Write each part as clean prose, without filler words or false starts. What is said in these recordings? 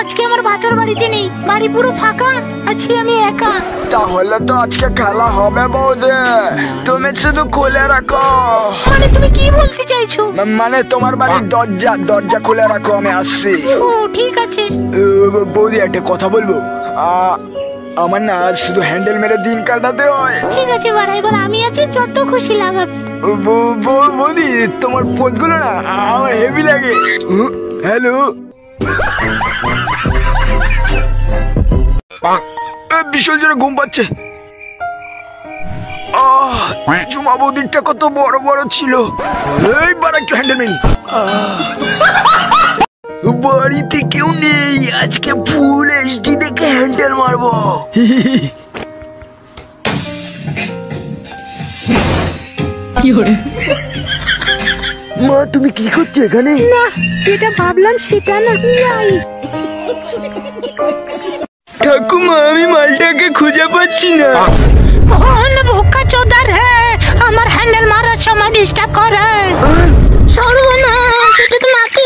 আজকে আমার ভাতার বাড়িতে নেই, বাড়ি পুরো ফাঁকা, আছি আমি একা। তাহলে তো আজকে খেলা হবে বৌদি, তুমি শুধু খুলে রাখো। মানে তুমি কি বলতে চাইছো? মানে তোমার বাড়ির দরজা খুলে রাখো, আমি আসছি। ও ঠিক আছে। বৌদি একটা কথা বলবো, আমার না শুধু হ্যান্ডেল মেরে দিন কাটাতে হয়। ঠিক আছে বাড়া, এবার আমি আছি, যত খুশি লাগাবে। বৌদি তোমার পথগুলো না আমার হেভি লাগে। হ্যালো, বিশাল জোরে ঘুম পাচ্ছে। জুমা বৌদিরটা কত বড় বড় ছিল। এইবার একটু হ্যান্ডেল মেরি। বাড়িতে কেউ নেই, আজকে ফুল এইচডি দেখে হ্যান্ডেল মারবো। মা তুমি কি করছো এখানে? না, যেটা ভাবলাম সেটা না। ঠাকুমা আমি মালটাকে খুঁজে পাচ্ছি না। বোকা চোদার হ্যাঁ, আমার হ্যান্ডেল মারার সময় ডিস্টার্ব করে। সর্বনাশ, এটা তো নাতি।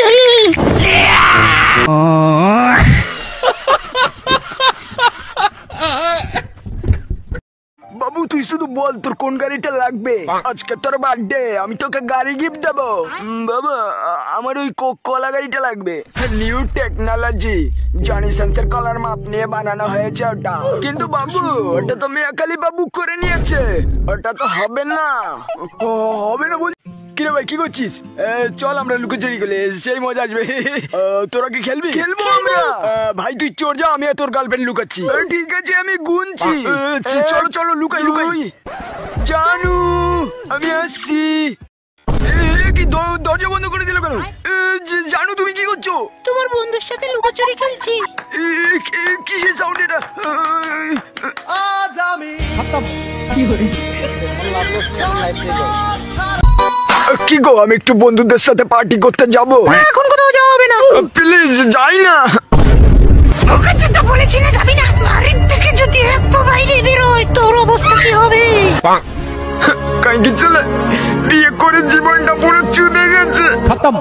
বাবু তুই শুধু বল তোর কোন গাড়িটা লাগবে। আজকে তোর বার্থডে, আমি তোকে গাড়ি গিফট দেবো। বাবা আমার ওই কলা গাড়িটা লাগবে। নিউ টেকনোলজি, জনি সেন্সর কলার মাপ নিয়ে বানানো হয়েছে ওটা। কিন্তু বাবু ওটা তো মেয়াকালি বাবু করে নিয়েছে, ওটা তো হবে না। হবে না বল? কিরে ভাই কি করছিস? চল আমরা লুকোচুরি খেলে, সেই মজা আসবে। তোরা কি খেলবি? খেলবো আমরা। ভাই তুই চোর যা, আমি আর তোর গার্লফ্রেন্ড লুকাচ্ছি। ঠিক আছে আমি গুনছি। চলো চলো লুকাই লুকাই। জানু আমি আসছি। কি দরজা বন্ধ করে দিল কেন? জানু তুমি কি করছো? তোমার বন্ধুর সাথে লুকোচুরি খেলছি। কিসের সাউন্ড এটা? আজ আমি কি গো, আমি একটু বন্ধুদের সাথে পার্টি করতে যাবো। এখন কোথাও যাওয়া হবে না, প্লিজ যাই না। ওকে যেটা বলেছি না, যাবি না। বাড়ির থেকে যদি এক পা বাইরে বেরোয় তোর অবস্থা কি হবে? কাইকি ছেলে, বিয়ে করে জীবনটা পুরো চুদে গেছে। খতম।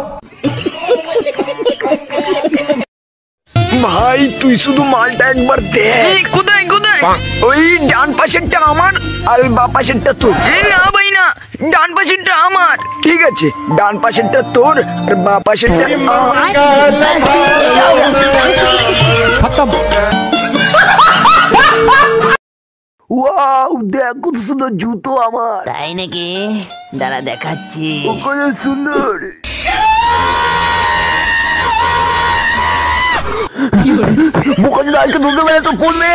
ভাই তুই শুধু মালটা একবার দেখ। কোথায় কোথায়? ওই ডান পাশেরটা আমার আর বা পাশেরটা তোর। না ভাই না, ডান পাশেরটা আমার। ঠিক আছে, ডান পাশেরটা তোর আর বা পাশেরটা আমার। খতম। ওয়াও দেখ কত সুন্দর জুতো আমার। তাই নাকি? দাঁড়া দেখাচ্ছি। কত সুন্দর। মুখে যদি আজকে দুটো বেলা তো পড়বে।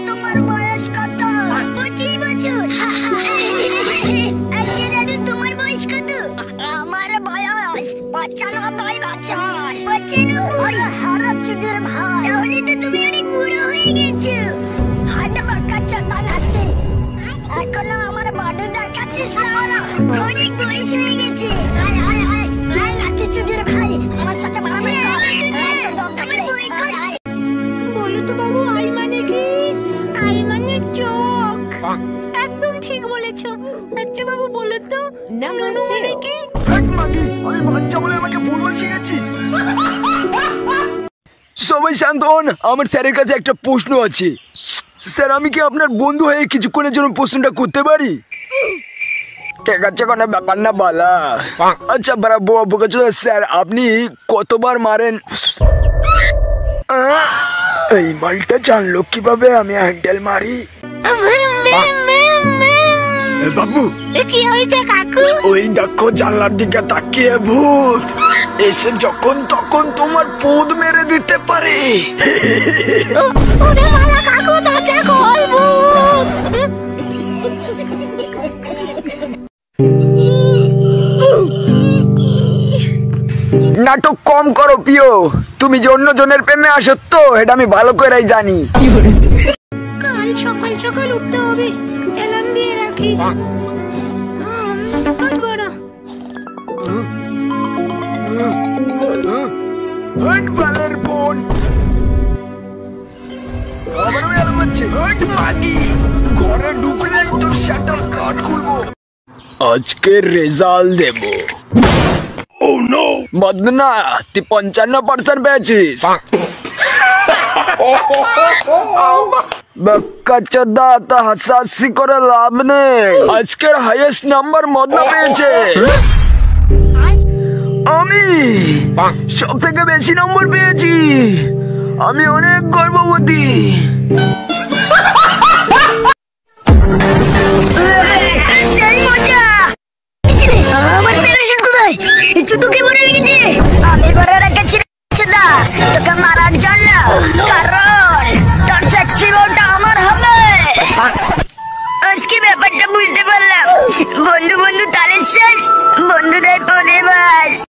তোমার বয়স কত? 25 বছর। আচ্ছা দাদু তোমার বয়স কত? আমার বয়স 95 বছর। 95? হারা চুদের ভাই, তাহলে তো তুমি অনেক বুড়ো হয়ে গেছো। হাঁটা বাঁকা চাঁদা নাকি? এখনো আমার বডি দেখাচ্ছিস না, অনেক বয়স হয়ে গেছে। আয় আয় আয় আয় নাকি চুদের ভাই, আমার সাথে মারামারি কর। বলো তো বাবু, আই মানে কি? আই মানে চোখ। একদম ঠিক বলেছো। আচ্ছা বাবু বলো তো, নুনু মানে কি? আমি বাচ্চা বলে আমাকে ফুটবল শিখাচ্ছিস? সবাই শান্ত হন, আমার স্যারের কাছে একটা প্রশ্ন আছে। স্যার আমি কি আপনার বন্ধু হয়ে কিছুক্ষণের জন্য প্রশ্নটা করতে পারি? ঠিক আছে, কোনো ব্যাপার না বলা। আচ্ছা বারা স্যার আপনি কতবার মারেন? এই মালটা জানলো কিভাবে আমি হ্যান্ডেল মারি? বাবু কি হয়েছে কাকু? ওই দেখো জানলার দিকে তাকিয়ে ভূত এসে যখন তখন তোমার পোদ মেরে দিতে পারে। ওরে মালা কাকু, তাকে কল ভূত। নাটক কম করো প্রিয়, তুমি যে অন্য জনের প্রেমে আসো তো এটা আমি ভালো করেই জানি। কাল সকাল সকাল উঠতে হবে, অ্যালার্ম দিয়ে রাখি। বালের বোন আবারও অ্যালার্ম হচ্ছে। ঘরে ঢুকলে তোর শাটার কাট খুলবো। আজকে রেজাল্ট দেব। ও বদনা তুই 55% পেয়েছিস। বাচ্চাদা তা হাসাহাসি করে লাভ নেই, আজকের হাইয়েস্ট নাম্বার মদনা পেয়েছে। আমি সব থেকে বেশি নম্বর পেয়েছি, আমি অনেক গর্ববতী।